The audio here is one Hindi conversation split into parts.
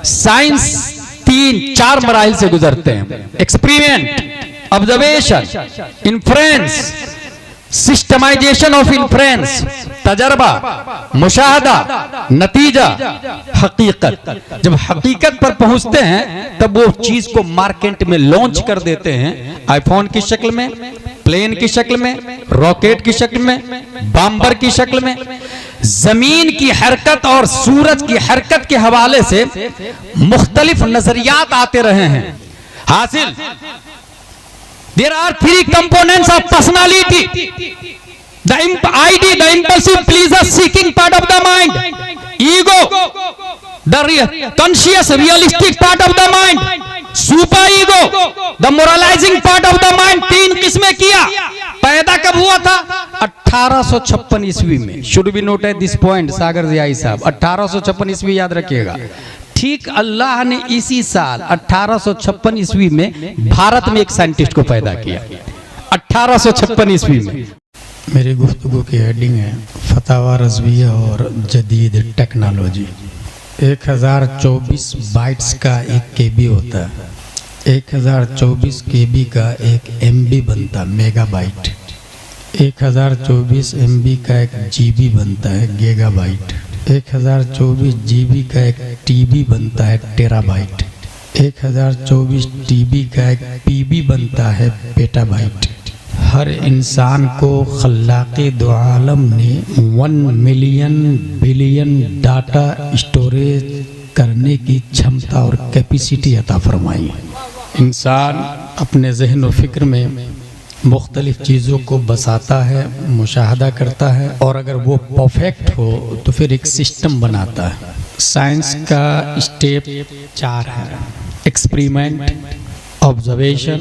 साइंस 3-4 मराहिल से गुजरते हैं। Experiment, observation, inference, systematization of inference, तजर्बा, मुशाहदा, नतीजा, हकीकत। जब हकीकत पर पहुंचते हैं तब वो चीज को मार्केट में लॉन्च कर देते हैं, आईफोन की शक्ल में, प्लेन की शक्ल में, रॉकेट की शक्ल में, बम्पर की शक्ल में। जमीन की हरकत और सूरज की हरकत के हवाले से मुख्तलिफ नजरियात आते रहे हैं। हासिल There are 3 components of personality. The ID, the impulsive, pleaser, seeking part of the mind. Ego, the conscious, realistic part of the mind. Super ego, the moralizing part of the mind. 3 किस्में किया। पैदा कब हुआ था? 1856 ईस्वी में। Should be noted this point, सागर जियाई साहब। 1856 ईस्वी याद रखिएगा। ठीक अल्लाह ने इसी साल 1856 ईस्वी में भारत में एक साइंटिस्ट को पैदा किया। 1856 ईस्वी में। मेरी गुफ्तगू की हेडिंग है फतावा रज़विया और जदीद टेक्नोलॉजी। 1024 बाइट्स का एक केबी होता है। 1024 केबी का एक एमबी बनता है, मेगाबाइट। 1024 एमबी का एक जीबी बनता है, गीगाबाइट। 1024 जीबी का एक टीबी बनता है, टेराबाइट। 1024 टीबी का एक पीबी बनता है, पेटाबाइट। हर इंसान को खल्लाक़े दो आलम ने 1 मिलियन बिलियन डाटा स्टोरेज करने की क्षमता और कैपेसिटी अता फरमाई। इंसान अपने जहन व फिक्र में मुख्तलिफ चीज़ों को बसाता है, मुशाहदा करता है, और अगर वो परफेक्ट हो तो फिर एक सिस्टम बनाता है। साइंस का स्टेप 4 है: experiment, observation,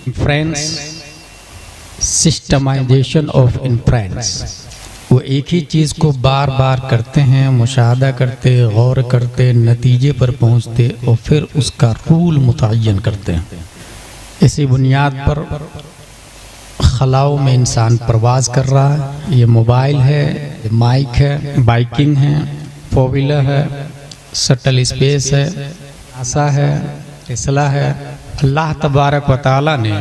inference, systematization of inference. वो एक ही चीज़ को बार बार करते हैं, मुशाहदा करते, गौर करते, नतीजे पर पहुँचते और फिर उसका रूल मुतय्यन करते हैं। इसी बुनियाद पर खलाओं में इंसान प्रवास कर रहा है। ये मोबाइल है, माइक है, बाइकिंग है, फोर व्हीलर है, शटल स्पेस है, नासा है, टेस्ला है। अल्लाह तबारक व तआला ने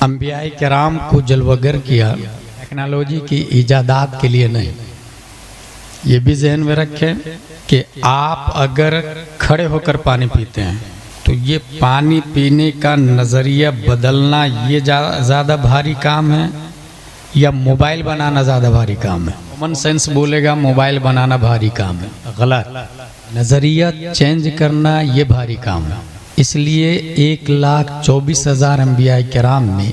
अंबियाए किराम को जलवगर किया टेक्नोलॉजी की इजादात के लिए नहीं। ये भी जहन में रखें कि आप अगर खड़े होकर पानी पीते हैं तो ये पानी पीने का नज़रिया बदलना ये ज़्यादा भारी काम है या मोबाइल बनाना ज़्यादा भारी काम है? कॉमन सेंस बोलेगा मोबाइल बनाना भारी काम है। गलत। नज़रिया चेंज करना ये भारी काम है। इसलिए 1,24,000 अंबिया किराम में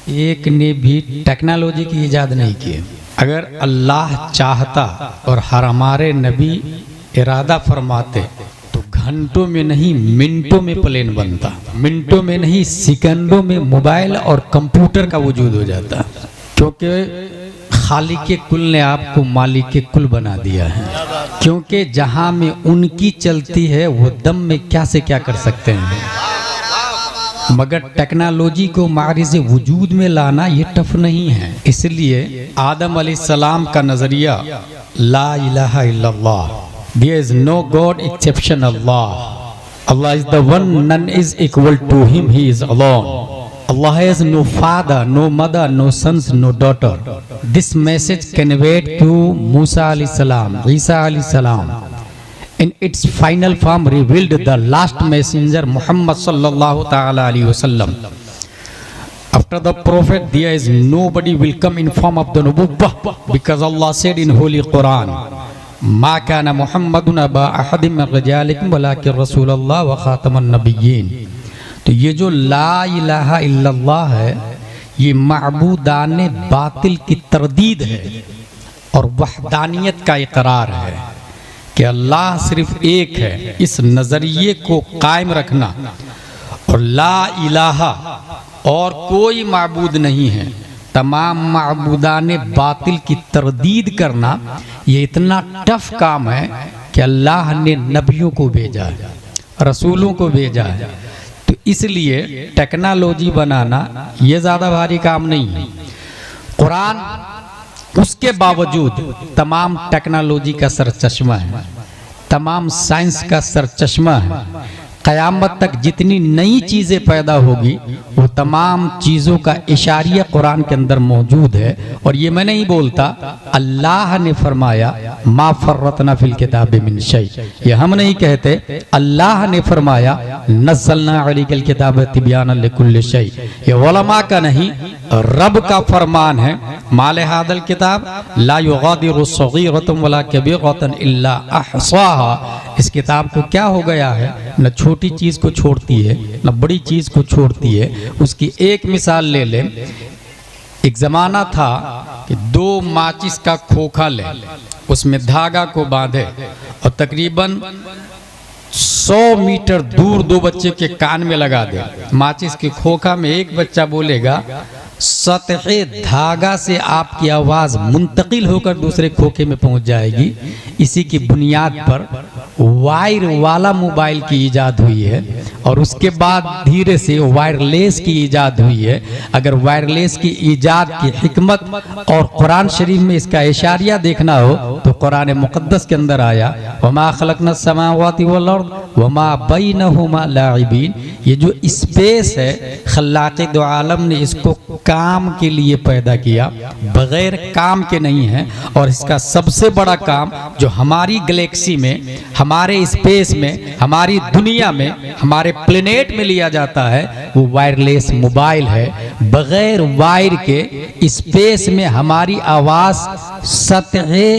एक ने भी टेक्नोलॉजी की इजाद नहीं की। अगर अल्लाह चाहता और हमारे नबी इरादा फरमाते तो घंटों में नहीं मिनटों में प्लेन बनता, मिनटों में नहीं सेकंडों में मोबाइल और कंप्यूटर का वजूद हो जाता, क्योंकि खालिक कुल ने आपको मालिक कुल बना दिया है। क्योंकि जहां में उनकी चलती है वो दम में क्या से क्या कर सकते हैं, मगर टेक्नोलॉजी को मारिज़ वजूद में लाना ये टफ नहीं है। इसलिए आदम अलैहिस्सलाम का नजरिया ला इलाहा इल्लल्लाह, there is no God exception Allah, Allah is the one, none is equal to him, he is alone, Allah has no father, no mother, no sons, no daughter. This message conveyed to Musa alayhi salam, Isa alayhi salam, in its final form revealed the last messenger Muhammad sallallahu ta'ala alayhi wasallam. After the prophet there is nobody will come in form of the nubuwwah, because Allah said in Holy Quran, Ma kana Muhammadun aba ahadim min rijalikum walakin Rasulullah wa khataman nabiyyin. तो ये जो ला इलाहा इल्लल्लाह है ये माबूदाने बातिल की तरदीद है और वहदानियत का इकरार है कि अल्लाह सिर्फ एक है। इस नज़रिए को कायम रखना और ला इलाहा और कोई माबूद नहीं है, तमाम माबूदाने बातिल की तरदीद करना ये इतना टफ काम है कि अल्लाह ने नबियों को भेजा है, रसूलों को भेजा है। तो इसलिए टेक्नोलॉजी बनाना ये ज़्यादा भारी काम नहीं है। कुरान उसके बावजूद तमाम टेक्नोलॉजी का सरचश्मा है। तमाम साइंस का सरचश्मा है। क़यामत तक जितनी नई चीज़ें पैदा होगी वो तमाम चीज़ों का इशारिया कुरान के अंदर मौजूद है। और ये मैं नहीं बोलता, अल्लाह ने फरमाया मा फर्रतना फिल किताबि मिन शै, ये हम नहीं कहते, अल्लाह ने फरमाया नज़्ज़लना अलैकल किताब तिब्यानन लिकुल्लि शै, ये उलमा का नहीं रब का फरमान है। माले हादल किताब ला युगादिरु सगीरतन वला कबीरतन इल्ला अहसाहा, इस किताब को क्या हो गया है, न छोटी चीज को छोड़ती है न बड़ी चीज को छोड़ती है। उसकी एक मिसाल ले लें, एक जमाना था कि 2 माचिस का खोखा ले, उसमें धागा को बांधे और तकरीबन 100 मीटर दूर 2 बच्चे के कान में लगा दे। माचिस के खोखा में एक बच्चा बोलेगा, सतहे धागा से आपकी आवाज मुंतकिल होकर दूसरे खोखे में पहुंच जाएगी। इसी की बुनियाद पर वायर वाला मोबाइल की इजाद हुई है और उसके बाद धीरे से वायरलेस की इजाद हुई है। अगर वायरलेस की इजाद की हिकमत और कुरान शरीफ में इसका इशारिया देखना हो तो कुरान मुक़द्दस के अंदर आया वमा खलक़नस समावाति वल अर्द वमा बैनहुमा लाइबीन। ये जो स्पेस है, खल्लाक़े दो आलम ने इसको काम के लिए पैदा किया, बगैर काम के नहीं है। और इसका सबसे बड़ा काम जो हमारी गैलेक्सी में, हमारे स्पेस में, हमारी दुनिया में, हमारे प्लेनेट में लिया जाता है वो वायरलेस मोबाइल है। बगैर वायर के स्पेस में हमारी आवाज सतहे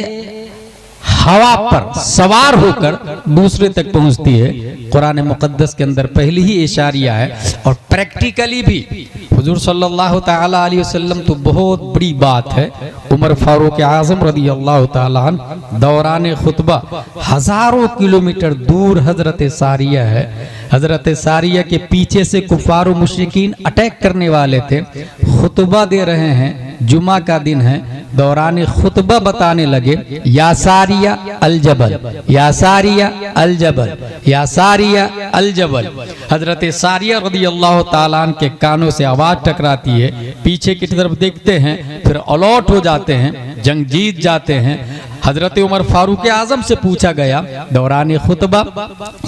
हवा पर सवार होकर दूसरे तक पहुंचती है। कुरान मुक़द्दस के अंदर पहली ही इशारिया है। और प्रैक्टिकली भी हुजूर सल्लल्लाहु ताला अलैहि वसल्लम तो बहुत बड़ी बात है। उमर फारूक आज़म रज़ी अल्लाह ताला अन्हु दौरान खुतबा हजारों किलोमीटर दूर हजरत सारिया है। हजरत सारिया के पीछे से कुफार व मुशरिकीन अटैक करने वाले थे। खुतबा दे रहे हैं, जुमा का दिन है, दौरान खुतबा बताने लगे या सारिया अल जबल, या सारिया अल जबल, या सारिया अल जबल। हजरत सारिया रज़ी अल्लाह ताला अन्हु के कानों से आवाज टकराती है, पीछे की तरफ देखते हैं, फिर अलर्ट हो जाते हैं, जंग जीत जाते हैं। हजरत उमर फारूक आजम से पूछा गया दौरान खुतबा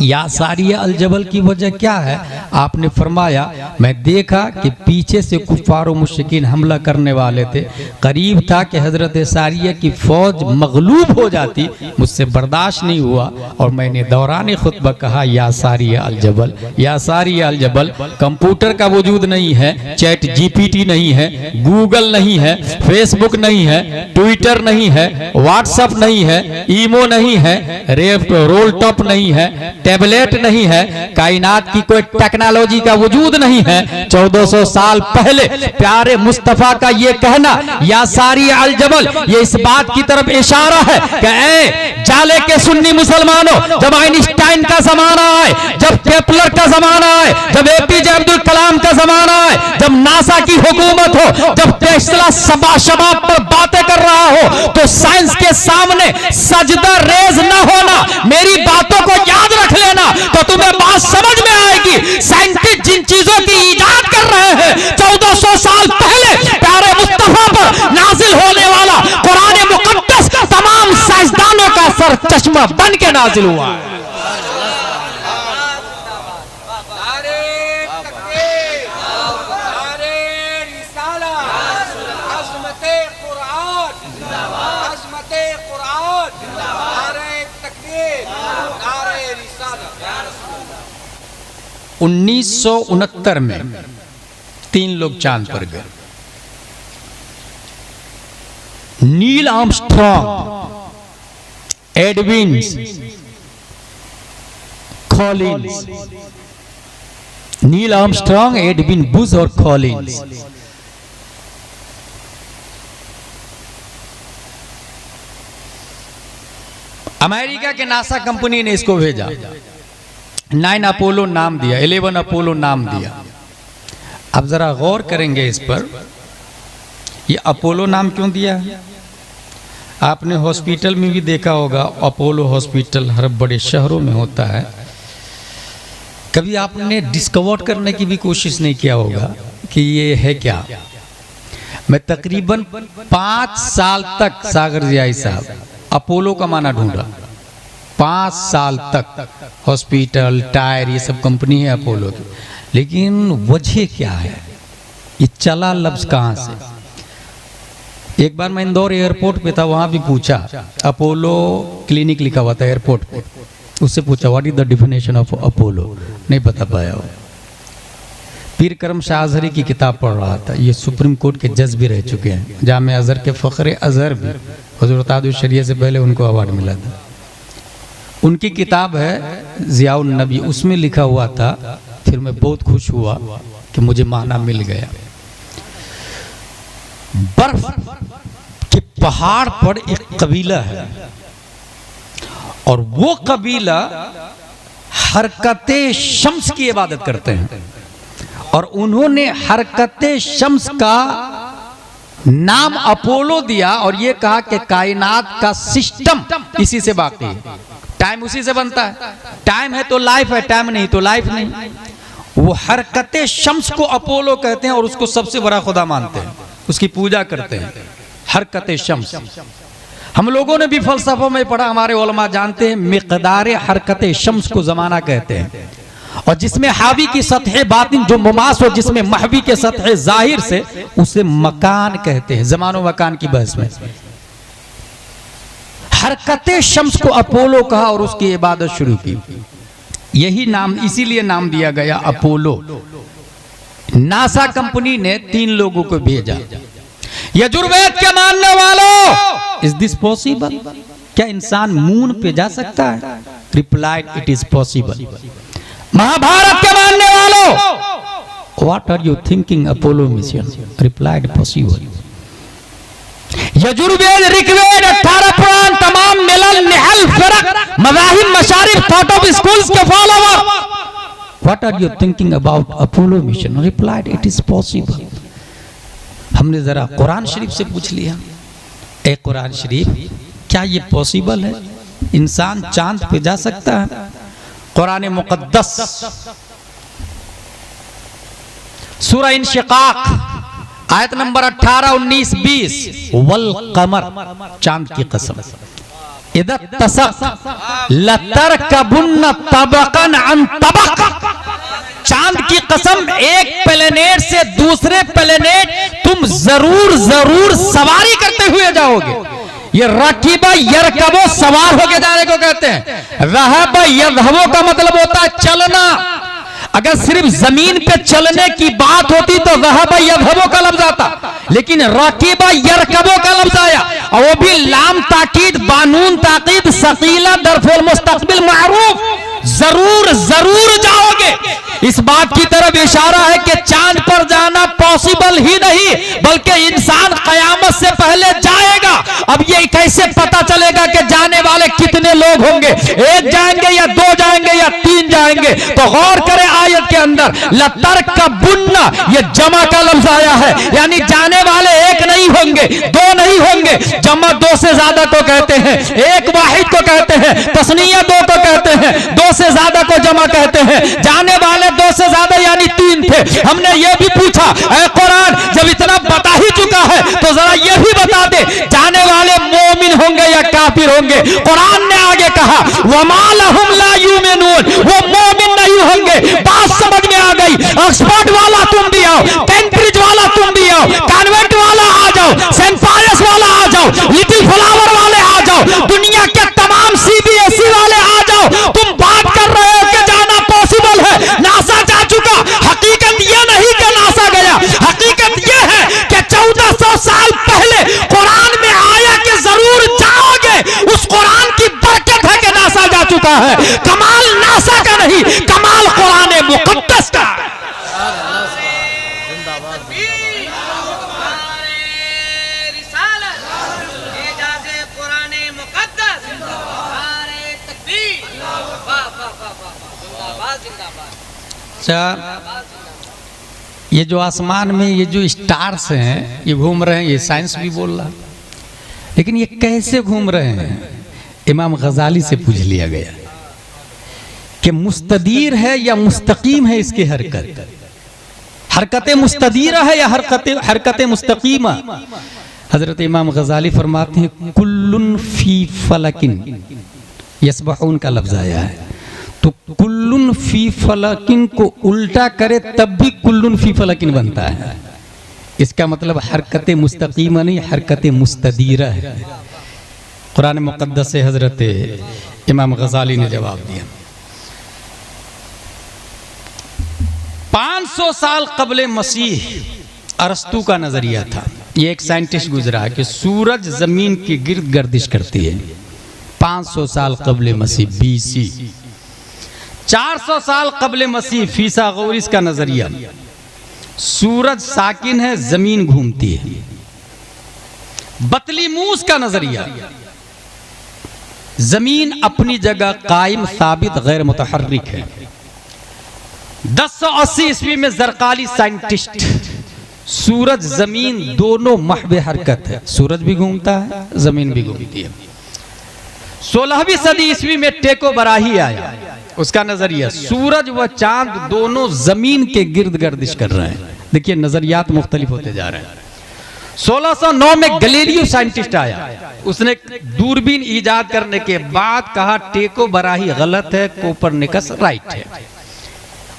या सारिया अल जबल की वजह क्या है? आपने फरमाया मैं देखा कि पीछे से कुफार व मुशरिकीन हमला करने वाले थे, करीब था कि हजरत सारिया की फौज मगलूब हो जाती, मुझसे बर्दाश्त नहीं हुआ और मैंने दौरान खुतबा कहा या सारिया अल जबल, या सारिया अल जबल। कंप्यूटर का वजूद नहीं है, चैट जीपीटी नहीं है, गूगल नहीं है, फेसबुक नहीं है, ट्विटर नहीं है, व्हाट्सएप नहीं है, ईमो नहीं है, रोल टॉप नहीं है, टैबलेट नहीं है, कायनात की कोई टेक्नोलॉजी का वजूद नहीं है। 1400 साल पहले प्यारे मुस्तफा का ये कहना या सारिया अल जबल, ये इस बात की तरफ इशारा है कि ए जाले के सुन्नी मुसलमानों, जब आइंस्टाइन का जमाना आए, जब केपलर का जमाना आए, जब एपीजे अब्दुल कलाम का जमाना आए, जब नासा की हुकूमत हो, जब टेस्ला शबाब पर बातें कर रहा हो, तो साइंस के सामने सजदा रेज न होना। मेरी बातों को याद रख लेना तो तुम्हें बात समझ में आएगी। साइंटिस्ट जिन चीजों की इजाद कर रहे हैं 1400 साल पहले प्यारे मुस्तफा पर नाजिल होने वाला कुरान मुक़द्दस तमाम साइंसदानों का सर चश्मा बन के नाजिल हुआ है। सन 1969 में 3 लोग चांद पर गए। Neil Armstrong, Edwin Collins, Neil Armstrong, Edwin Bush और कॉलिंस। अमेरिका के नासा कंपनी ने इसको भेजा। 9 अपोलो नाम दिया, 11 अपोलो नाम दिया। अब जरा गौर करेंगे इस पर, ये अपोलो नाम क्यों दिया है? आपने हॉस्पिटल में भी देखा होगा, अपोलो हॉस्पिटल हर बड़े शहरों में होता है। कभी आपने डिस्कवर करने की भी कोशिश नहीं किया होगा कि ये है क्या। मैं तकरीबन 5 साल तक सागर जियाई साहब अपोलो का माना ढूंढा। 5 साल तक हॉस्पिटल, टायर, ये सब कंपनी है अपोलो की। लेकिन वजह क्या है, ये चला लफ्ज कहाँ से? एक बार मैं इंदौर एयरपोर्ट पे था, वहां भी पूछा, अपोलो क्लिनिक लिखा हुआ था एयरपोर्ट पे, उससे पूछा what is the definition of Apollo, नहीं बता पाया वो। पीर करम शाह अजहरी की किताब पढ़ रहा था, ये सुप्रीम कोर्ट के जज भी रह चुके हैं, जामे अजहर के फ़ख्र अजहर भी, हुज़ूर ताजुल शरीयत से पहले उनको अवार्ड मिला था। उनकी किताब है ज़ियाउन नबी, उसमें लिखा हुआ था, फिर मैं बहुत खुश हुआ कि मुझे माना मिल गया। बर्फ के पहाड़ पर एक कबीला है और वो कबीला हरकते शम्स की इबादत करते हैं और उन्होंने हरकते शम्स का नाम अपोलो दिया और ये कहा कि कायनात का सिस्टम इसी से बाकी है, टाइम उसी से बनता है, टाइम है तो लाइफ है, टाइम नहीं तो लाइफ नहीं। वो हरकते शम्स को अपोलो कहते हैं और उसको सबसे बड़ा खुदा मानते हैं, उसकी पूजा करते हैं, हरकते शम्स। हम लोगों ने भी फलसफा में पढ़ा, हमारे उलमा जानते हैं मिक़दारे हरकते शम्स को ज़माना कहते हैं, और जिसमें हावी की सतह बातिन जो मुमास हो, जिसमें महवी के सतह जाहिर से, उसे मकान कहते हैं। ज़मानो मकान की बहस में हरकते शम्स को अपोलो कहा और उसकी इबादत शुरू की। यही नाम इसीलिए नाम दिया गया अपोलो। नासा कंपनी ने 3 लोगों को भेजा, यजुर्वेद के मानने वालों, इज दिस पॉसिबल, क्या इंसान मून पे जा सकता है? Replied it is possible. Mahabharata के मानने वालों, what are you thinking Apollo mission? Replied possible. Yajurveda, Rigveda, 18 Purana, तमाम मिलल, निहल, फरक, मज़ाहिब, मशारिफ, थॉट ऑफ स्कूल्स के follower, what are you thinking about Apollo mission? Replied it is possible. हमने जरा कुरान शरीफ से पूछ लिया, ए कुरान शरीफ, क्या ये पॉसिबल है? इंसान चांद पे जा सकता है? कुरान मुक़द्दस सूरह इंशिकाक आयत नंबर 18, 19, 20, वल कमर, चांद की कसम, इदा तसक लतरकबुन्न तबकन अन तबक, चांद की कसम, एक प्लेनेट से दूसरे प्लेनेट तुम जरूर जरूर सवारी करते हुए जाओगे। ये रकीबा यरकबो, सवार होके जाने को कहते हैं। रहब यज़हबो का मतलब होता है चलना। अगर सिर्फ जमीन पे चलने की बात होती तो रहब यज़हबो का लफ्ज आता, लेकिन रकीबा यरकबो का लफ्ज आया, और वो भी लाम ताकीद, बानून ताकीद, सकीला, दरफुल मुस्तकबिल मारूफ, जरूर जरूर जाओगे। इस बात की तरफ इशारा है कि चांद पर जाना पॉसिबल ही नहीं, बल्कि इंसान कयामत से पहले जाएगा। अब ये कैसे पता चलेगा कि जाने वाले कितने लोग होंगे? 1 जाएंगे या 2 जाएंगे या 3 जाएंगे? तो गौर करें, आयत के अंदर लतरकबुन्ना, ये जमा का लफ्ज आया है, यानी जाने वाले 1 नहीं होंगे, 2 नहीं होंगे। जमा 2 से ज्यादा को कहते हैं, 1 वाहिद को कहते हैं, तस्निया 2 को कहते हैं, 2 से ज्यादा को जमा कहते हैं। जाने वाले 2 से ज्यादा यानी 3 थे। हमने ये भी पूछा, ऐ कुरान, जब इतना बता ही चुका है तो जरा ये भी बता दे, जाने वाले मोमिन होंगे या काफिर होंगे? कुरान ने आगे कहा, वमा लहुम ला युमिनून, वो मोमिन नहीं होंगे। बात समझ में आ गई? ऑक्सफोर्ड वाला तुम भी आओ, कैम्ब्रिज वाला तुम भी आओ, कॉन्वेंट वाला आ जाओ, सेंट पॉल्स वाला आ जाओ, लिटिल फ्लावर वाले आ जाओ, दुनिया के तमाम CBSE वाले आ जाओ। तुम बात कर रहे हो कि जाना पॉसिबल है, नासा जा चुका। हकीकत यह नहीं कि नासा गया, हकीकत यह है कि 1400 साल पहले कुरान में आया कि जरूर जाओगे। उस कुरान की बरकत है कि नासा जा चुका है। कमाल नासा का नहीं, कमाल कुरान मुक़द्दस का। ये जो आसमान में ये जो स्टार्स हैं, ये घूम रहे हैं, ये साइंस भी बोल रहा, लेकिन ये कैसे घूम रहे हैं? इमाम गजाली से पूछ लिया गया कि मुस्तदीर है या मुस्तकीम है इसकी हरकत? हरकतें मुस्तदीरा है या हरकतें मुस्तकीमा? हजरत इमाम गजाली फरमाते हैं, कुल्लुन फी फलकिन, यसबहून का लफ्ज आया है। तो कुल्लुन फी फलकिन को उल्टा करे तब भी कुल्लुन फी फलकिन बनता है। इसका मतलब हरकत मुस्तकीमा नहीं, हरकत मुस्तदीरा है। कुरान मुक़द्दस से हजरत इमाम गज़ाली ने जवाब दिया। 500 साल कबले मसीह अरस्तू का नजरिया था। ये एक साइंटिस्ट गुजरा कि सूरज जमीन के गिर्द गर्दिश करती है। 500 साल कबले मसीह BC। 400 साल कबले मसीह फीसागोरिस का नजरिया, सूरज साकिन है, जमीन घूमती है। बतलीमूस का नजरिया, जमीन अपनी जगह कायम साबित गैर मुतहर्रिक है। 1080 ईस्वी में जरकाली साइंटिस्ट, सूरज जमीन दोनों महवे हरकत है, सूरज भी घूमता है, जमीन भी घूमती है। 16वीं सदी ईस्वी में टेको बराही आया, उसका नजरिया सूरज व चांद दोनों जमीन के गिर्द गर्दिश कर रहे हैं। देखिए नजरियात मुख्तलिफ होते जा रहे हैं। 1609 में गैलीलियो साइंटिस्ट आया, उसने दूरबीन ईजाद करने के बाद कहा टेको बराही गलत है, कोपरनिकस राइट है।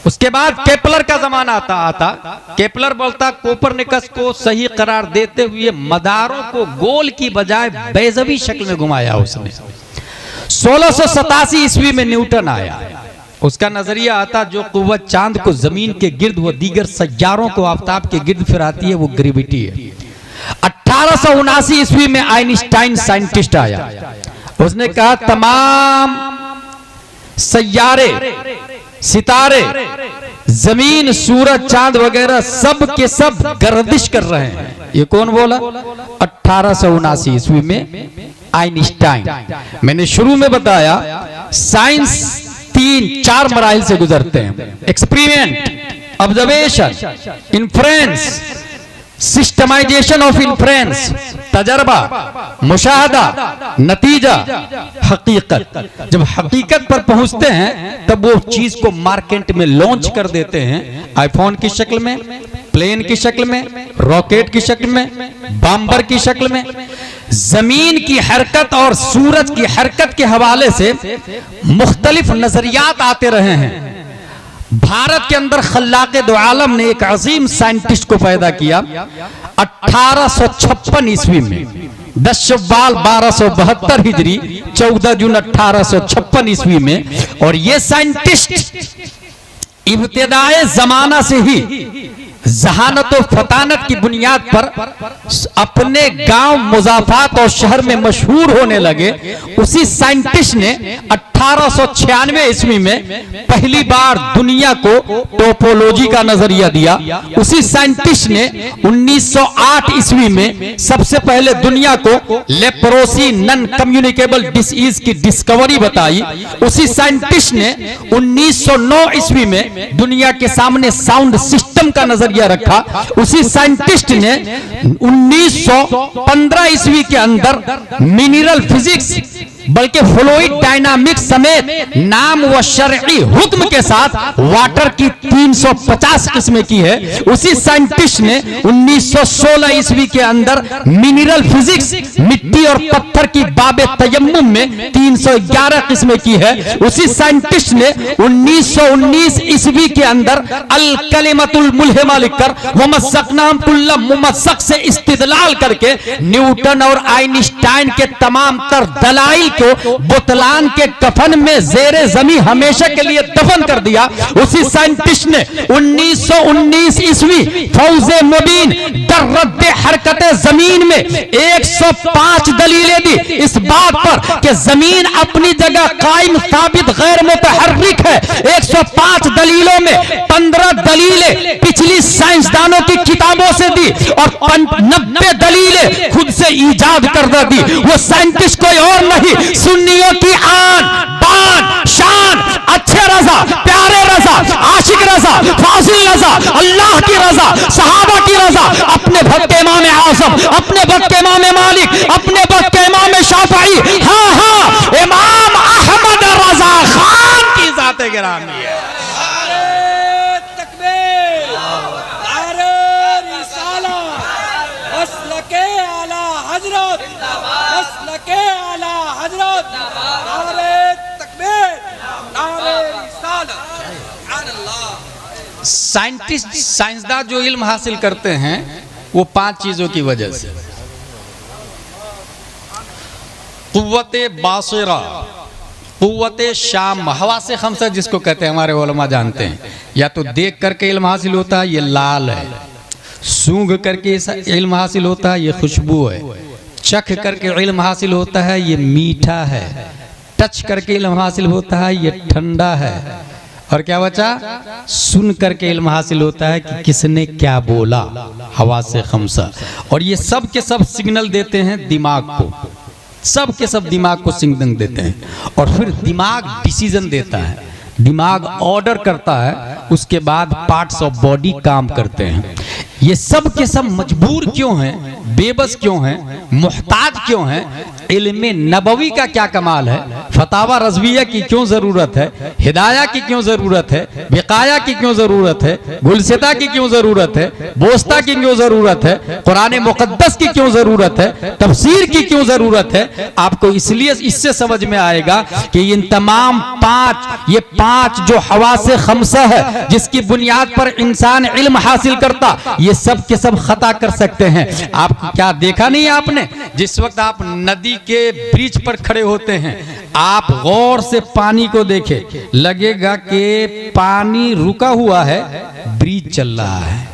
उसके बाद केपलर का जमाना आता केपलर बोलता कोपरनिकस को सही करार देते हुए मदारों को गोल की बजाय बेज़वी शक्ल में घुमाया उसने। 1687 ईस्वी में न्यूटन आया, उसका नजरिया आता जो कुव्वत चांद को जमीन के गिर्द व दीगर सैयारों को आफताब के गिर्द फिराती है वो ग्रेविटी है। 1879 ईस्वी में आइंस्टाइन साइंटिस्ट आया, उसने कहा तमाम सैयारे, सितारे, जमीन, सूरज, चांद वगैरह सब के सब गर्दिश कर रहे हैं। ये कौन बोला? 1879 ईस्वी में आइंस्टाइन। मैंने शुरू में बताया साइंस 3-4 मराहिल से गुजरते हैं। Experiment, observation, inference, systematization of inference, तजर्बा, मुशाहदा, नतीजा, हकीकत। जब हकीकत पर पहुंचते हैं तब वो चीज को मार्केट में लॉन्च कर देते हैं, आईफोन की शक्ल में, प्लेन की शक्ल में, रॉकेट की शक्ल में, बम्पर की शक्ल में। जमीन की हरकत और सूरज की हरकत के हवाले से मुख्तलिफ नजरियात आते रहे हैं। भारत के अंदर खल्लाक़े दो आलम ने एक अजीम साइंटिस्ट को पैदा किया 1856 ईस्वी में। 10 शव्वाल 1272 हिजरी, 14 जून 1856 ईस्वी में। और ये साइंटिस्ट इब्तिदाए जमाना से ही जहानत और फतानत की बुनियाद पर अपने गांव मुजाफात और शहर में मशहूर होने लगे। उसी साइंटिस्ट ने 1896 ईस्वी में पहली बार दुनिया को टोपोलॉजी का नजरिया दिया। उसी साइंटिस्ट ने 1908 ईस्वी में सबसे पहले दुनिया को लेप्रोसी नॉन कम्युनिकेबल डिसीज की डिस्कवरी बताई। उसी साइंटिस्ट ने 1909 ईस्वी में दुनिया के सामने साउंड सिस्टम का नजरिया रखा। उसी साइंटिस्ट ने 1915 ईस्वी के अंदर मिनरल फिजिक्स बल्कि फ्लूइड डायनामिक्स समेत नाम व शरई हुक्म के साथ वाटर की 350 किस्में की है। उसी साइंटिस्ट ने 1916 ईस्वी के अंदर मिनरल फिजिक्स मिट्टी और पत्थर की बाबे तयम्मुम में 311 किस्में की है। उसी साइंटिस्ट ने 1919 ईस्वी के अंदर अल कलिमतुल मुल्हिमा लिखकर वमस्सकनाम कुल्ल मुमस्सक से इस्तिदलाल करके न्यूटन और आइंस्टाइन के तमाम तर दलाइल को बुतलान के कफन में जेरे जमी हमेशा के लिए दफन कर दिया। उसी साइंटिस्ट ने 1919 ईस्वी फौजे मुबीन दर रद्द हरकत जमीन में 105 दलीलें दी इस बात पर कि जमीन अपनी जगह कायम साबित गैर मुतहर्रिक है। 105 दलीलों में 15 दलीलें पिछली साइंसदानों की किताबों से दी और 90 दलीलें खुद से ईजाद कर दी। वो साइंटिस्ट कोई और नहीं, सुन्नियों की आन बान शान, अच्छे रजा, प्यारे रजा, आशिक रजा, फाजिल रजा, अल्लाह की रजा, सहाबा की रजा, अपने वक्त के इमाम आज़म, अपने वक्त के इमाम मालिक, अपने वक्त के इमाम शाफई, हाँ इमाम अहमद रजा खान की ज़ात गिरामी है। हजरत साइंटिस्ट साइंसदान जो इल्म हासिल करते हैं वो 5 चीजों की वजह से, कुव्वते बासिरा, कुव्वते शाम, हवासे खमसा जिसको कहते हैं हमारे उलमा जानते हैं, या तो देख करके इल्म हासिल होता है ये लाल है, सूंघ करके इल्म हासिल होता है ये खुशबू है, चख करके इल्म हासिल होता है ये मीठा है, टच करके इल्म हासिल होता है ये ठंडा है, और क्या बचा, सुन करके इल्म हासिल होता है कि किसने क्या बोला, हवासे खमसा। और ये सब के सब सिग्नल देते हैं दिमाग को, सब के सब दिमाग को सिग्नल देते हैं, और फिर दिमाग डिसीजन देता है, दिमाग ऑर्डर करता है, उसके बाद पार्ट्स ऑफ बॉडी काम करते हैं। ये सब के सब मजबूर क्यों हैं, बेबस क्यों हैं, मुहताज क्यों हैं? इल्म नबवी का क्या कमाल है, फतावा रज़विया की क्यों जरूरत है, हिदाया की क्यों जरूरत है, विकाया की क्यों जरूरत है, गुलसिता की क्यों जरूरत है, बोस्ता की क्यों जरूरत है, कुरान मुकद्दस की क्यों जरूरत है, तफसीर की क्यों जरूरत है? आपको इसलिए इससे समझ में आएगा कि इन तमाम 5 जो हवासे खमसा है जिसकी बुनियाद पर इंसान इल्म हासिल करता, ये सब के सब खता कर सकते हैं। आप क्या देखा नहीं आपने, जिस वक्त आप नदी के ब्रिज पर खड़े होते हैं, आप गौर से पानी को देखें, लगेगा कि पानी रुका हुआ है, ब्रिज चल रहा है,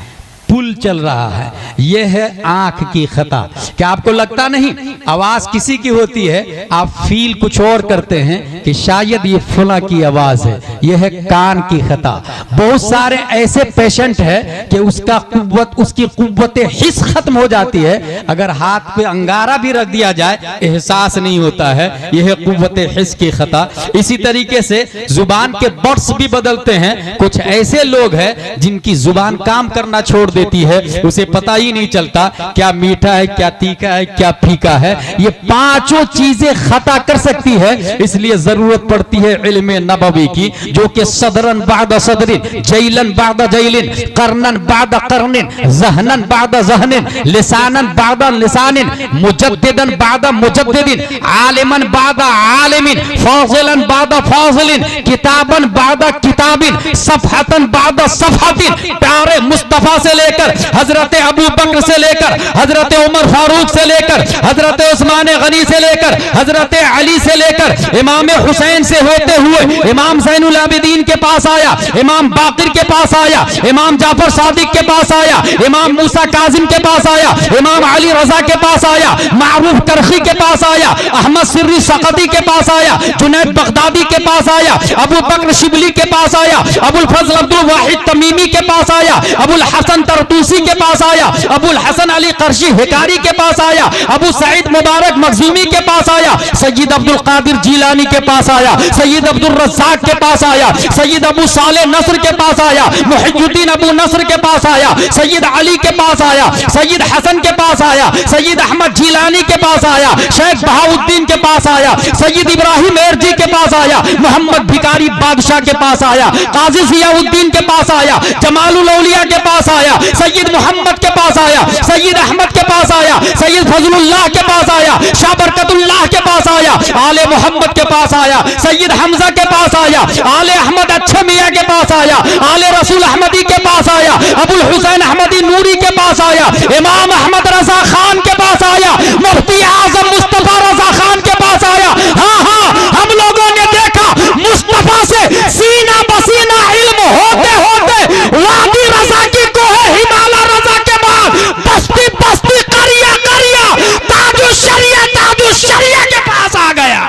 पुल चल रहा है। यह है आंख की खता। क्या आपको लगता नहीं आवाज किसी की होती है, आप फील कुछ और करते हैं कि शायद ये फला की आवाज है, यह है कान की खता। बहुत सारे ऐसे पेशेंट है कि उसकी कुव्वत हिस खत्म हो जाती है, अगर हाथ पे अंगारा भी रख दिया जाए एहसास नहीं होता है, यह है कुव्वत हिस की खता। इसी तरीके से जुबान के बट्स भी बदलते हैं। कुछ ऐसे लोग हैं जिनकी जुबान काम करना छोड़ देती है, उसे पता ही नहीं चलता क्या मीठा है, क्या तीखा है, क्या फीका है। ये 5 चीजें खता कर सकती है, इसलिए जरूरत पड़ती है इल्म नबवी की, जो कि सदरन बाद सदरिन, जैलन बाद जैलिन, करनन बाद करनिन, जहनन बाद जहनिन, लिसानन बाद लिसानिन, मुजद्दिदन बाद मुजद्दिदिन, आलिमन बाद आलिमिन, फाजिलन बाद फाजिलिन, किताबन बाद किताबिन, सफहतन बाद सफहतिन। प्यारे मुस्तफा से लेकर हजरत अबू बकर से लेकर हजरत उमर फारूक से लेकर हजरत उस्मान गनी से लेकर हजरत अली से लेकर इमाम हुसैन से होते हुए इमाम ज़ैनुल आबिदीन के पास आया, इमाम बाकिर के पास आया, इमाम जाफर सादिक के पास आया, इमाम मूसा काजिम के पास आया, इमाम अली रजा के पास आया, मारूफ करखी के पास आया, अहमद सिर्री सकती के पास आया, जुनैद बगदादी के पास आया, अबू बकर शिबली के पास आया, अबुल फजल अब्दुल वाहिद तमीमी के पास आया, अबुल हसन तरतूसी के पास आया, अबुल हसन अली करशी हिकारी के पास आया, अबू सईद मुबारक मखजूमी के पास आया, सैयद अब्दुल कादिर जीलानी के पास आया, सैयद अब्दुल रज़्ज़ाक के पास आया, सैयद अबू साले नस्र के पास आया, मुहिद्दीन अबू नस्र के पास आया, सैयद अली के पास आया, सैयद हसन के पास आया, सैयद अहमद जीलानी के पास आया, शेख बहाउद्दीन के पास आया, सैयद इब्राहिम एरजी के पास आया, मोहम्मद भिकारी बादशाह के पास आया, काजी ज़ियाउद्दीन के पास आया, जमालुल औलिया के पास आया, सैयद मोहम्मद के पास आया, सैयद अहमद के पास आया, सैयद फजलुल्लाह के पास आया, शाह बरकतुल्लाह के पास आया, आले मोहम्मद के पास आया, सैयद हमजा के पास आया, आले अहमद अच्छे मियाँ के पास आया, आले रसूल अहमदी के पास आया, अबुल हुसैन अहमदी नूरी के पास आया, इमाम अहमद रजा खान के पास आया, मुफ्ती आजम मुस्तफा रजा खान के पास आया। हाँ हाँ, हम लोगों ने देखा मुस्तफा से सीना बसीना इल्म होते होते वादी रजा की कोहे हिमालय रजा के बाद बस्ती बस्ती करिया करिया ताजु शरिया के पास आ गया।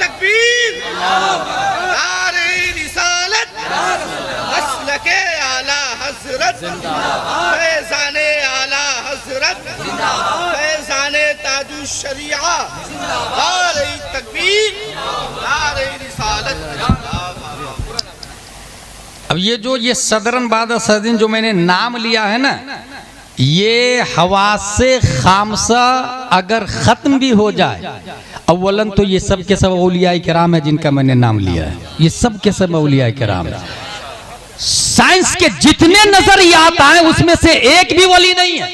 तकबीर, नारे रिसालत, मसलके आला हजरत, फैज़ाने आला हजरत, फैज़ाने ताजु शरिया, नारे तकबीर, नारे रिसालत। अब ये सदरन बाद सदरिन जो मैंने नाम लिया है ना, ये हवासे खामसा अगर खत्म भी हो जाए, अव्वलन तो ये सब के सब औलिया किराम है जिनका मैंने नाम लिया है, ये सब के सब औलिया किराम है। साइंस के जितने नजरियात आए उसमें से एक भी वली नहीं है,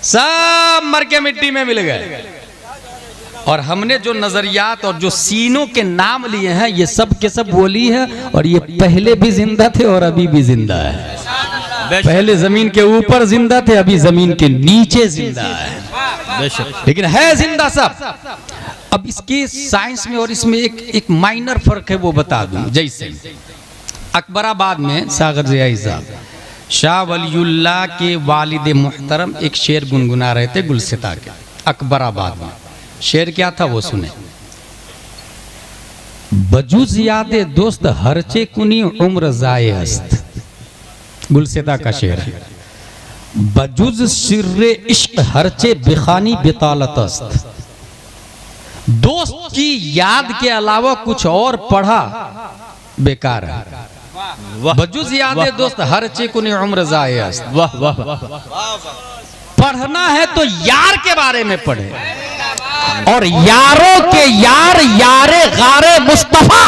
सब मर के मिट्टी में मिल गए। और हमने जो नजरियात और जो सीनों के नाम लिए हैं ये सब के सब वली है, और ये पहले भी जिंदा थे और अभी भी जिंदा है। पहले जमीन के ऊपर जिंदा थे, अभी जमीन के नीचे जिंदा है, लेकिन है जिंदा सब। अब इसके साइंस में और इसमें एक माइनर फर्क है, वो बता दूं। जैसे अकबराबाद में सागर जियाई साहब शाह वलीउल्लाह के वालिद मुहतरम एक शेर गुनगुना रहे थे गुलसिता के, अकबराबाद में। शेर क्या था वो सुने। बजुज यादे दोस्त हरचे कुनी उम्र जाए अस्त, गुलसिता का शेर है। बजुज सिर्रे इश्क हरचे बिखानी बितालत अस्त, दोस्त की याद के अलावा कुछ और पढ़ा बेकार है। बजुज यादे दोस्त हरचे कुनी उम्र जाए अस्त। वाह वाह वाह। पढ़ना है तो यार के बारे में पढ़े, और यारों के यार यारे गारे मुस्तफा।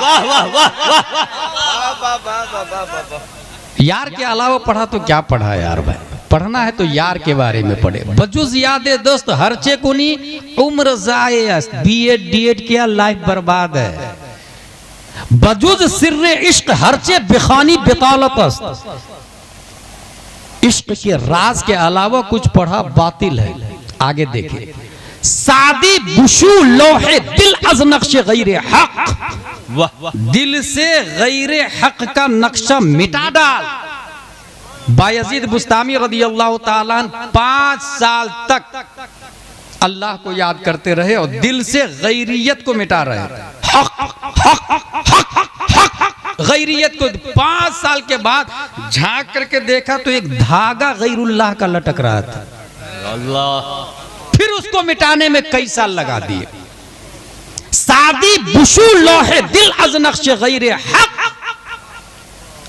वाह वाह वाह वाह। यार के अलावा पढ़ा तो क्या पढ़ा यार भाई, पढ़ना है तो यार के बारे में पढ़े। बजुज यादे दोस्त हरचे कुनी उम्र जाए, बीएड डीएड किया लाइफ बर्बाद है। बजुज सिर्रे इश्क हरचे बिखानी बितालत, इश्क के राज के अलावा कुछ पढ़ा बातिल है। आगे देखिए। सादी बुशू लोहे दिल अज नक्शे गैरे हक, दिल से गैरे हक का नक्शा मिटा डाल। बायजीद बुस्तामी रदियल्लाहु ताला 5 साल तक अल्लाह को याद करते रहे और दिल से गैरियत को मिटा रहे। हक हक हक हक गैरियत को 5 साल के बाद झांक करके देखा तो एक धागा गैरुल्लाह का लटक रहा था। अल्लाह। फिर उसको मिटाने में कई साल लगा दिए। सादी बुशू लोहे दिल अज नक्श गैरे हक,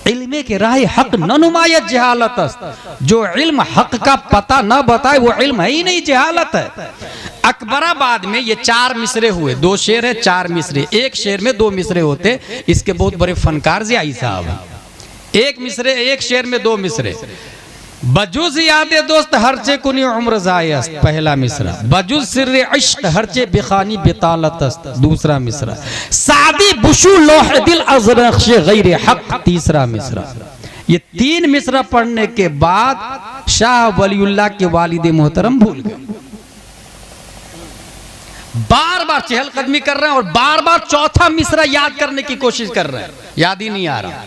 इल्मे के राह हक न नुमायत जहालत, जो इल्म हक का पता न बताए वो इल्म है ही नहीं, जहालत है। अकबराबाद में ये 4 मिसरे हुए, 2 शेर है 4 मिसरे, एक शेर में 2 मिसरे होते। इसके बहुत बड़े फनकार जियाई साहब। एक मिसरे, एक शेर में 2 मिसरे। बजुज यादे दोस्त हरचे कुनी उम्र जायस्त, पहला मिसरा। बजुज सिर्रे इश्क हरचे बिखानी बितालतस्त, दूसरा मिसरा। सादी बुशू लोह दिल अज़रख्श गैर हक, तीसरा मिसरा। ये 3 मिसरा पढ़ने के बाद शाह वलीउल्लाह के वालिद मोहतरम भूल गए। बार बार चहलकदमी कर रहे हैं और बार बार चौथा मिसरा याद करने की कोशिश कर रहे हैं, याद ही नहीं आ रहा।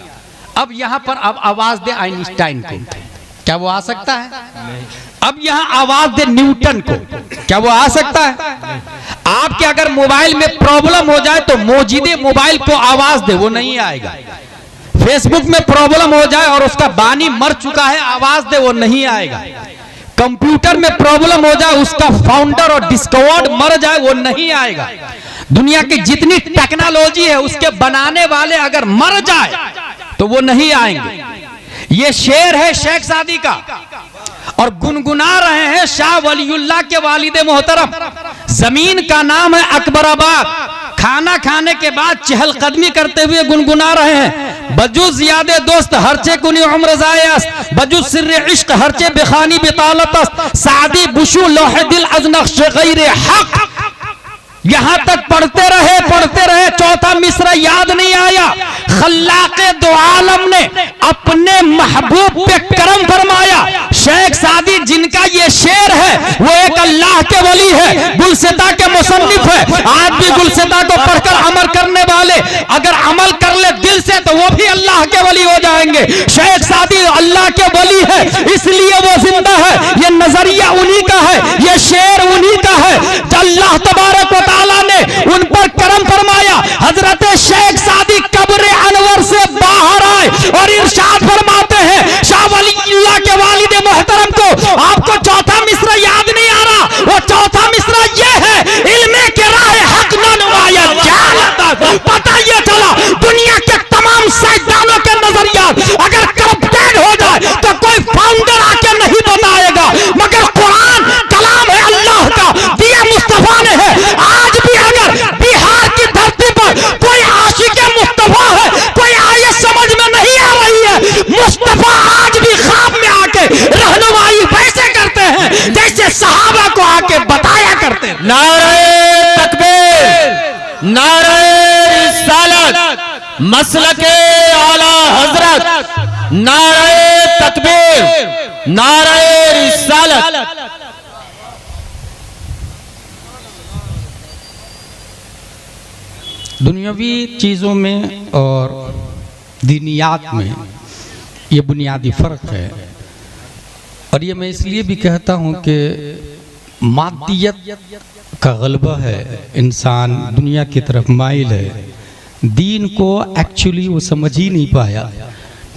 अब यहां पर अब आवाज दे आइंस्टाइन को, क्या वो आ सकता है? अब यहां आवाज दे न्यूटन को, क्या वो आ सकता है? आपके अगर मोबाइल में प्रॉब्लम हो जाए तो मौजूदे मोबाइल को आवाज दे, वो नहीं आएगा। फेसबुक में प्रॉब्लम हो जाए और उसका बानी मर चुका है, आवाज दे, वो नहीं आएगा। कंप्यूटर में प्रॉब्लम हो जाए, उसका फाउंडर और डिस्कवर्ड मर जाए, वो नहीं आएगा। दुनिया की जितनी टेक्नोलॉजी है उसके बनाने वाले अगर मर जाए तो वो नहीं आएंगे। ये शेर है शेख सादी का और गुनगुना रहे हैं शाह वलीउल्लाह के वालिद मोहतरम। जमीन का नाम है अकबराबाद। खाना खाने के बाद चहलकदमी करते हुए गुनगुना रहे हैं। बजुज यादे दोस्त हरचे कुनी उम्र जायस, बजुज सिर्रे इश्क हरचे बिखानी बितालतस, सादी बुशू लोहे दिल अजनक्श गैर हक। यहां तक पढ़ते रहे, चौथा मिसरा याद नहीं आया। खल्लाक़े दो आलम ने अपने महबूब पे करम फरमाया। शेख सादी जिनका ये शेर है वो एक अल्लाह के वली है, गुलसिता के मुसन्निफ है। आज भी गुलसिता को पढ़कर अमल करने वाले अगर अमल कर ले दिल से तो वो भी अल्लाह के वली हो जाएंगे। शेख सादी अल्लाह के वली है, इसलिए वो जिंदा है। ये नजरिया उन्हीं का है, ये शेर उन्हीं का है। अल्लाह तबारक व तआला ने उन पर करम फरमाया। हजरत शेख सादी कब्र अनवर से बाहर आए और इरशाद फरमाते हैं शाह वलीउल्लाह के वालिद मोहतरम को, आपको चौथा मिसरा याद नहीं आ रहा? वो चौथा मिसरा ये है, इल्मे के राह हक न नुमाया जालत। पता ये चला दुनिया के तमाम साइंसदानों के नजरियात अगर करप्टेड हो जाए तो कोई फाउंडर आके नहीं बताएगा, मगर कुरान कलाम है अल्लाह का, दिया मुस्तफा ने है। आज भी अगर बिहार की धरती पर कोई आशिक मसलके आला हजरत, नारे तकबीर, नारे रिसालत। दुनियावी चीज़ों में और दीनियात में ये बुनियादी फ़र्क है। और ये मैं इसलिए भी कहता हूँ कि मादियत का गलबा है, इंसान दुनिया की तरफ माइल है, दीन को एक्चुअली वो समझ ही नहीं पाया।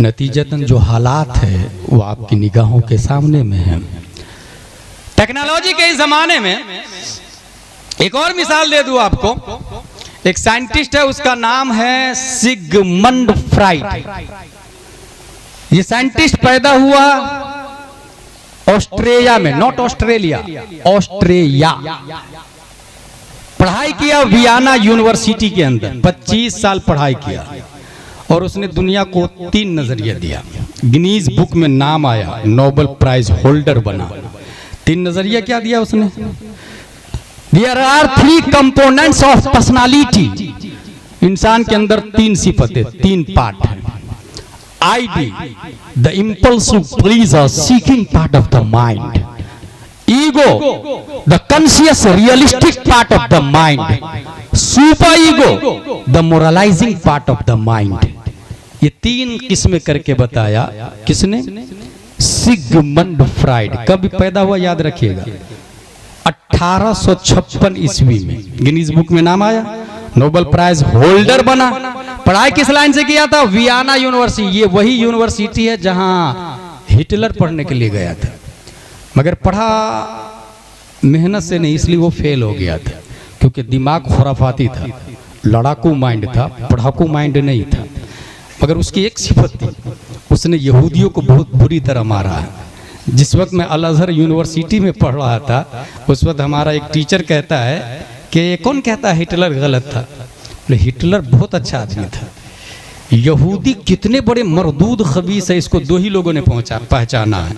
नतीजतन जो हालात है वो आपकी निगाहों के सामने में है। टेक्नोलॉजी के इस जमाने में एक और मिसाल दे दूं आपको। एक साइंटिस्ट है, उसका नाम है सिगमंड फ्राइड। ये साइंटिस्ट पैदा हुआ ऑस्ट्रेलिया में, नॉट ऑस्ट्रेलिया, ऑस्ट्रेलिया। पढ़ाई किया वियना यूनिवर्सिटी के अंदर, 25 साल पढ़ाई किया और उसने दुनिया को 3 नजरिया दिया। गिनीज बुक में नाम आया, नोबेल प्राइज होल्डर बना। 3 नजरिया क्या दिया उसने? There are 3 components of personality। इंसान के अंदर 3 सिफतें, 3 पार्ट हैं। ID, the impulsive pleaser seeking part of the mind। Ego, the conscious realistic part of the mind। Super ego, the moralizing part of the mind। ये 3 किस्में करके बताया किसने? Sigmund Freud. कब पैदा हुआ याद रखिएगा? 1856 ईस्वी में गिनीज बुक में नाम आया, नोबेल प्राइज होल्डर बना। पढ़ाई किस लाइन से किया था? Vienna university. ये वही यूनिवर्सिटी है जहां हिटलर पढ़ने के लिए गया था, मगर पढ़ा मेहनत से नहीं, इसलिए वो फेल हो गया था, क्योंकि दिमाग खुराफाती था, लड़ाकू माइंड था, पढ़ाकू माइंड नहीं था। मगर उसकी एक सिफत थी, उसने यहूदियों को बहुत बुरी तरह मारा है। जिस वक्त मैं अल अज़हर यूनिवर्सिटी में पढ़ रहा था, उस वक्त हमारा एक टीचर कहता है कि कौन कहता है हिटलर गलत था? हिटलर बहुत अच्छा आदमी था। यहूदी कितने बड़े मरदूद खबीस है, इसको 2 ही लोगों ने पहचाना है।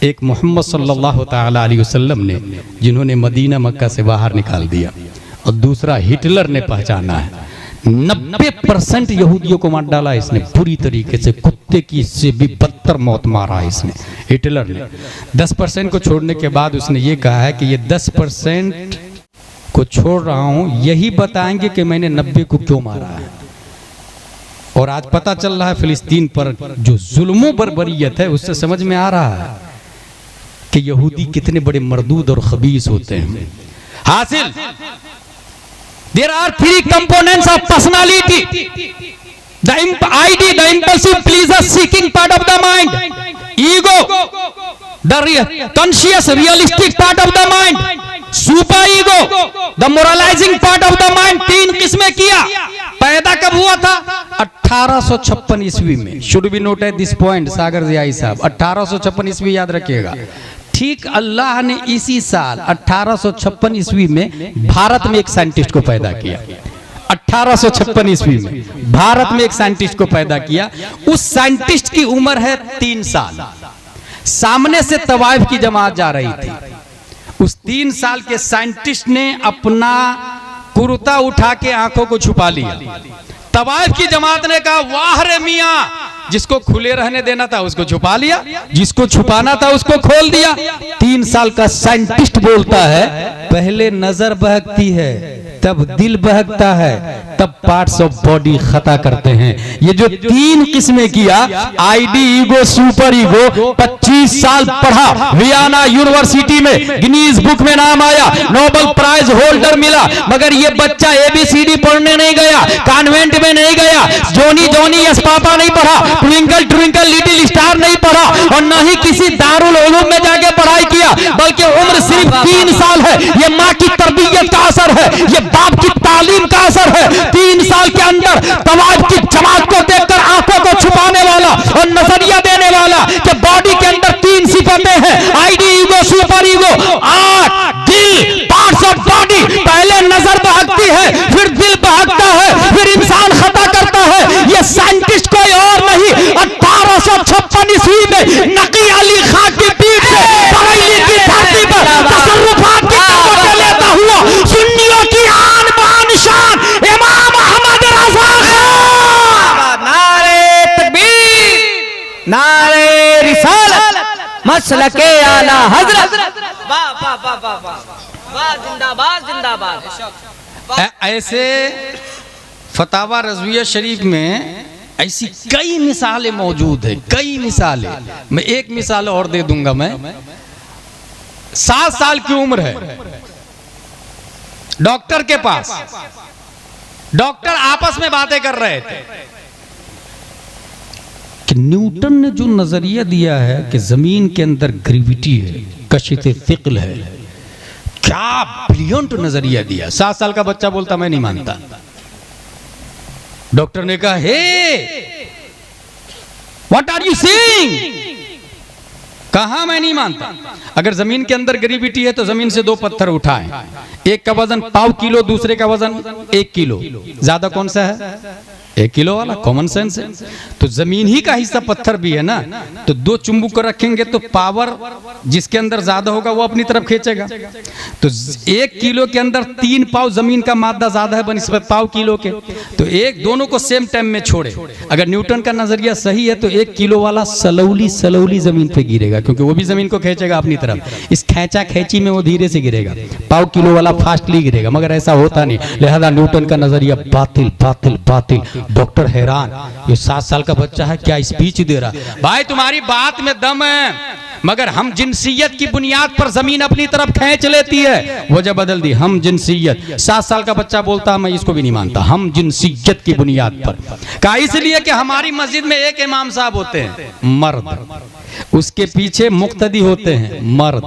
एक मोहम्मद सल्लल्लाहु ताला अलैहि वसल्लम ने, जिन्होंने मदीना मक्का से बाहर निकाल दिया, और दूसरा हिटलर ने पहचाना है। 90% यहूदियों को मार डाला इसने, पूरी तरीके से, कुत्ते की से भी बदतर मौत मारा इसने, हिटलर ने। 10% को छोड़ने के बाद उसने ये कहा है कि ये 10% को छोड़ रहा हूं, यही बताएंगे कि मैंने 90 को क्यों मारा है। और आज पता चल रहा है फिलिस्तीन पर जो जुल्मों बर्बरियत है, उससे समझ में आ रहा है कि यहूदी कितने बड़े मरदूद और खबीस होते हैं। हासिल, there are 3 components of personality: the ID, the impulsive pleaser seeking part of the mind; ego, the conscious realistic part of the mind; super ego, the moralizing part of the mind। 3 किस्में किया। पैदा कब हुआ था? 1856 ईस्वी में। Should be noted this point Sagar Ziai साहब, 1856 ईस्वी याद रखिएगा। ठीक अल्लाह ने इसी साल 1856 ईस्वी में भारत में एक साइंटिस्ट को पैदा किया। 1856 ईस्वी में भारत में एक साइंटिस्ट को पैदा किया। उस साइंटिस्ट की उम्र है 3 साल। सामने से तवाइफ की जमात जा रही थी। उस 3 साल के साइंटिस्ट ने अपना कुर्ता उठा के आंखों को छुपा लिया। तवाइफ की जमात ने कहा, वाह रे मियां, जिसको खुले रहने देना था उसको छुपा लिया, जिसको छुपाना था उसको खोल दिया। 3 साल का साइंटिस्ट बोलता है, पहले नजर बहकती है, तब दिल बहकता है, तब पार्ट्स ऑफ बॉडी खता करते हैं। ये जो 3 किस्में किया, आईडी, ईगो, सुपर ईगो, 25 साल पढ़ा, वियना यूनिवर्सिटी में गिनीज बुक में नाम आया, नोबेल प्राइज होल्डर मिला। मगर ये बच्चा ABCD पढ़ने नहीं गया, कॉन्वेंट में नहीं गया, जोनी जोनी यस पापा नहीं पढ़ा, ट्विंकल ट्विंकल लिटिल स्टार नहीं पढ़ा, और न ही किसी दारुल उलूम में जाके पढ़ाई किया, बल्कि उम्र सिर्फ 3 साल है। ये माँ की तरबियत का असर है, ये बाप की तालीम का असर है। 3 साल के अंदर तवाइफ की जमात को देखकर आंखों को छुपाने वाला और नजरिया देने वाला कि बॉडी के अंदर 3 सिफतें हैं, आईडी, ईगो, सुपर ईगो, 8 दिल, पार्ट्स ऑफ बॉडी। पहले नजर बहकती है, फिर दिल बहकता है, फिर इंसान खता करता है। ये साइंटिस्ट कोई और नहीं, 1856 ईस्वी में नकी अली खान की पीठ से बरेली की धरती पर तसर्रुफात की ताकत लेता हुआ सुन्नियों की आन बान शान इमाम अहमद रज़ा खान नारे रिसालत मसलके आला हजरत। वाह वाह वाह वाह वाह वाह, जिंदाबाद जिंदाबाद। ऐसे फतावा रज़विया शरीफ में ऐसी कई मिसालें मौजूद है, कई मिसालें। मैं एक मिसाल और दे दूंगा। मैं 7 साल की उम्र है, डॉक्टर के पास, डॉक्टर आपस में बातें कर रहे थे कि न्यूटन ने जो नजरिया दिया है कि जमीन के अंदर ग्रेविटी है, कशिते फिक्ल है, क्या ब्रिलियंट नजरिया दिया। 7 साल का बच्चा बोलता मैं नहीं मानता। डॉक्टर ने कहा hey what are you saying, कहा मैं नहीं मानता। अगर जमीन के अंदर ग्रेविटी है तो जमीन से 2 पत्थर उठाएं, एक का वजन 1/4 किलो, दूसरे का वजन 1 किलो, ज्यादा कौन सा है? 1 किलो वाला। कॉमन सेंस है। तो जमीन ही का हिस्सा पत्थर भी है ना, तो 2 चुंबक को रखेंगे तो पावर जिसके अंदर ज्यादा होगा वो अपनी तरफ खींचेगा। तो 1 किलो के अंदर 3 पाव जमीन का मादा ज्यादा है बनिस्बत 1/4 किलो के, तो एक दोनों को सेम टाइम में छोड़े। अगर न्यूटन का नजरिया सही है तो 1 किलो वाला सलौली सलौली जमीन पे गिरेगा, क्योंकि वो भी जमीन को खींचेगा अपनी तरफ। इस खेचा खेची में वो धीरे से गिरेगा। 1/4 किलो वाला फास्टली गिरेगा, मगर ऐसा होता नहीं। लिहाजा न्यूटन का नजरिया बातिल बातिल बातिल। डॉक्टर हैरान, ये 7 साल का बच्चा है क्या स्पीच दे रहा। भाई तुम्हारी बात में दम है, मगर हम जिनसियत की बुनियाद पर जमीन अपनी तरफ खींच लेती है। वजह बदल दी, हम जिनसियत। 7 साल का बच्चा बोलता मैं इसको भी नहीं मानता, हम जिनसियत की बुनियाद पर। कहा इसलिए कि हमारी मस्जिद में एक इमाम साहब होते हैं मर्द, उसके पीछे मुक्तदी होते हैं मर्द,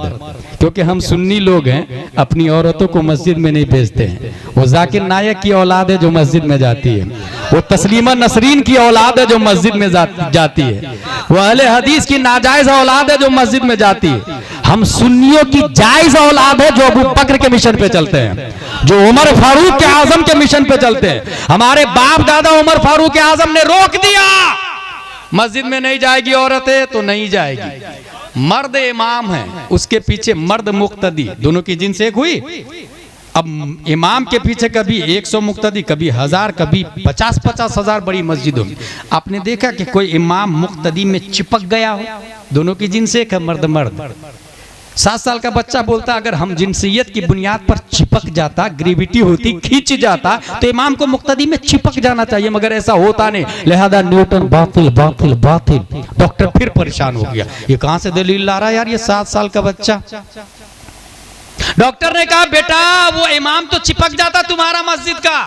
क्योंकि हम सुन्नी लोग हैं, अपनी औरतों को मस्जिद में नहीं भेजते हैं। वो जाकिर नायक की औलाद है जो मस्जिद में जाती है, वो तस्लीमा नसरीन की औलाद है जो मस्जिद में जाती है, वो अहले हदीस की नाजायज औलाद है जो मस्जिद में जाती है। हम सुन्नियों की जायज औलाद है जो अबू बकर के मिशन पे चलते हैं, जो उमर फारूक के आजम के मिशन पे चलते हैं। हमारे बाप दादा उमर फारूक के आजम ने रोक दिया, मस्जिद में नहीं जाएगी औरतें तो नहीं जाएगी। मर्द इमाम है, उसके पीछे मर्द मुक्तदी, दोनों की जिन्स एक हुई। अब इमाम के पीछे कभी 100 मुक्तदी, कभी 1000, कभी 50-50 हजार बड़ी मस्जिदों में। आपने देखा कि कोई इमाम मुक्तदी में चिपक गया हो? दोनों की जिन्स एक है, मर्द मर्द। 7 साल का बच्चा बोलता अगर हम जिनसियत की बुनियाद पर चिपक जाता, ग्रेविटी होती, खींच जाता, तो इमाम को मुक्तदी में चिपक जाना चाहिए, मगर ऐसा होता नहीं। लिहाजा न्यूटन बातिल बातिल बातिल। डॉक्टर फिर परेशान हो गया, ये कहां से दलील ला रहा है यार ये 7 साल का बच्चा। डॉक्टर ने कहा बेटा वो इमाम तो चिपक जाता तुम्हारा मस्जिद का,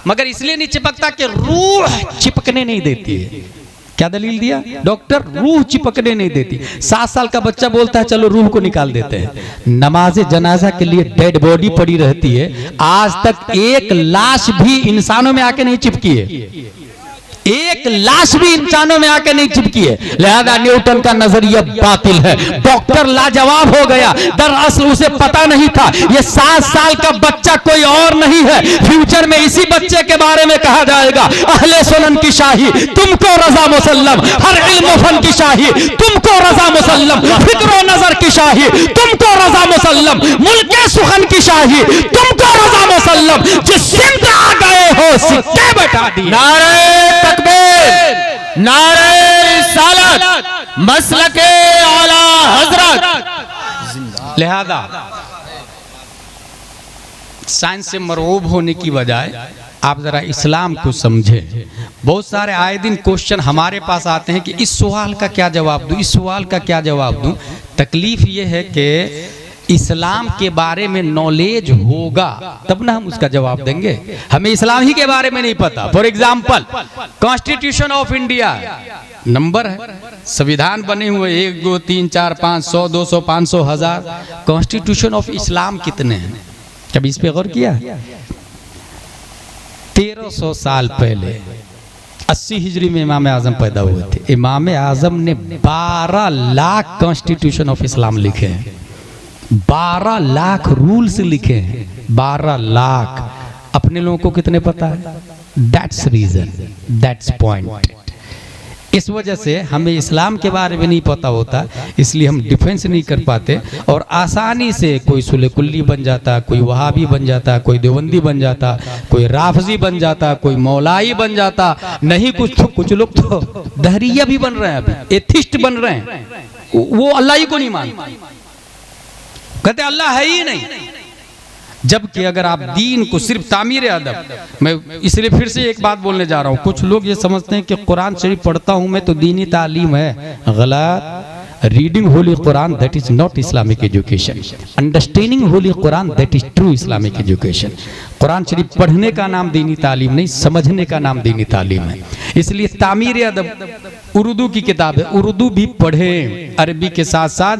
मगर इसलिए नहीं चिपकता कि रूह चिपकने नहीं देती है। क्या दलील दिया डॉक्टर? रूह चिपकने नहीं देती। 7 साल का बच्चा बोलता है चलो रूह को निकाल देते हैं। नमाज जनाजा के लिए डेड बॉडी पड़ी रहती है, आज तक एक लाश भी इंसानों में आके नहीं चिपकी है, एक लाश भी इंसानों में आके नहीं चिपकी है। लिहाजा न्यूटन का नजरिया बातिल है। डॉक्टर लाजवाब हो गया, दरअसल उसे पता नहीं था ये 7 साल का बच्चा कोई और नहीं है। फ्यूचर में इसी बच्चे के बारे में कहा जाएगा अहले सुनन की शाही तुमको रजा मुसल्लम, हर इल्म फन की शाही तुमको रजा मुसल्लम, फिक्र नजर की शाही तुमको रजा मुसल्लम, मुल्के सुखन की शाही तुमको रजा मुसल्लम। जिस सिंध आ गए हो सिक्के बैठा दिए। नारे तकबीर, नारे रिसालत, मसलके आला हजरत। लिहाजा साइंस से मरऊब होने की बजाय आप जरा इस्लाम को समझें। बहुत सारे आए दिन क्वेश्चन हमारे पास आते हैं कि इस सवाल का क्या जवाब दूं, इस सवाल का क्या जवाब दूं। तकलीफ ये है कि इस्लाम के बारे में नॉलेज होगा तब ना हम उसका जवाब देंगे। हमें इस्लाम ही के बारे में नहीं पता। For example constitution of India number है, संविधान बने हुए 1 2 3 4 5 100 200 500 1000। कॉन्स्टिट्यूशन ऑफ इस्लाम कितने हैं? कभी इस पे गौर किया? 1300 साल पहले 80 हिजरी में इमाम आजम पैदा हुए थे। इमाम आजम ने 12 लाख कॉन्स्टिट्यूशन ऑफ इस्लाम लिखे हैं, 12 लाख रूल्स लिखे हैं, 12 लाख। अपने लोगों को कितने पता है? That's reason, that's point. इस वजह से हमें इस्लाम के बारे में नहीं पता होता, इसलिए हम डिफेंस नहीं कर पाते और आसानी से कोई सुले कुल्ली बन जाता, कोई वहाबी बन जाता, कोई देवबंदी बन जाता, कोई राफजी बन जाता, कोई मौलाई बन जाता, नहीं कुछ लोग तो दहरिया भी बन रहे हैं, अभी एथिस्ट बन रहे हैं, वो अल्लाह ही को नहीं मानते, कहते अल्लाह है ही नहीं। जबकि अगर आप दीन को सिर्फ तामीर अदब, मैं इसलिए फिर से एक बात बोलने जा रहा हूँ, कुछ लोग ये समझते हैं कि कुरान शरीफ पढ़ता हूँ मैं तो दीनी तालीम है, गलत। Reading holy Quran that is not Islamic education, understanding holy Quran that is true Islamic education. Quran शरीफ पढ़ने का नाम दीनी तालीम नहीं, समझने का नाम दीनी तालीम है। इसलिए तामीर अदब उर्दू की किताब है, उर्दू भी पढ़े, अरबी के साथ साथ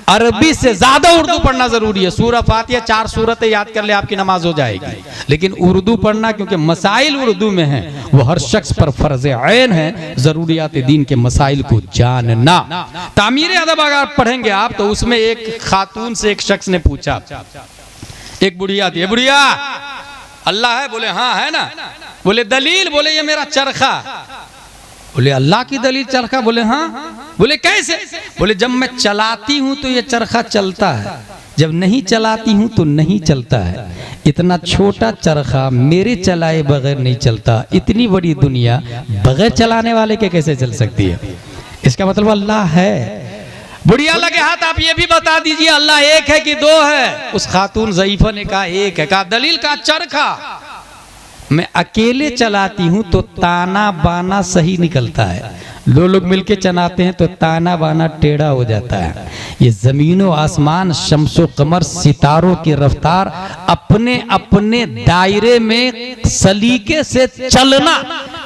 अरबी से ज्यादा उर्दू पढ़ना जरूरी है। सूरह फातिहा 4 सूरतें याद कर ले, आपकी नमाज हो जाएगी। लेकिन उर्दू पढ़ना, क्योंकि मसाइल उर्दू में है, वो हर शख्स पर फर्ज ऐन है जरूरियात दीन के मसाइल को जानना। तामीर अदब अगर पढ़ेंगे आप तो उसमें एक खातून से एक शख्स ने पूछा, एक बुढ़िया थी, बुढ़िया अल्लाह है? बोले हाँ है ना। बोले दलील? बोले ये मेरा चरखा। बोले अल्लाह की दलील चरखा? बोले हाँ। बोले कैसे? बोले जब मैं चलाती हूं तो ये चरखा चलता है, जब नहीं चलाती हूं तो नहीं चलता है। इतना छोटा चरखा मेरे चलाए बगैर नहीं चलता, इतनी बड़ी दुनिया बगैर चलाने वाले के कैसे चल सकती है? इसका मतलब अल्लाह है। बुढ़िया लगे हाथ, आप ये भी बता दीजिए अल्लाह एक है कि 2 है? उस खातून ज़ईफा ने कहा एक है। कहा दलील? का चरखा मैं अकेले चलाती हूं तो ताना बाना सही निकलता है, 2 लोग मिलके चलाते हैं तो ताना बाना टेढ़ा हो जाता है। ये जमीनो आसमान, शम्सो कमर, सितारों की रफ्तार अपने अपने दायरे में सलीके से चलना,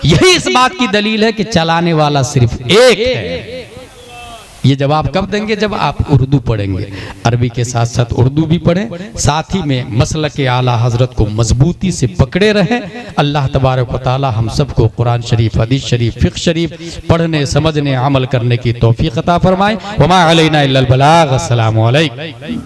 यही इस बात की दलील है कि चलाने वाला सिर्फ एक है। ये जवाब कब देंगे? जब आप उर्दू पढ़ेंगे। अरबी के साथ साथ उर्दू भी पढ़ें, साथ ही में मसलक आला हजरत को मजबूती से पकड़े रहें। अल्लाह तबारक व तआला हम सबको कुरान शरीफ, हदीस शरीफ, फिक़्ह शरीफ पढ़ने, समझने, अमल करने की तौफीक अता फरमाए। वमा अलैना इल्लल बलाग। अस्सलामु अलैकुम।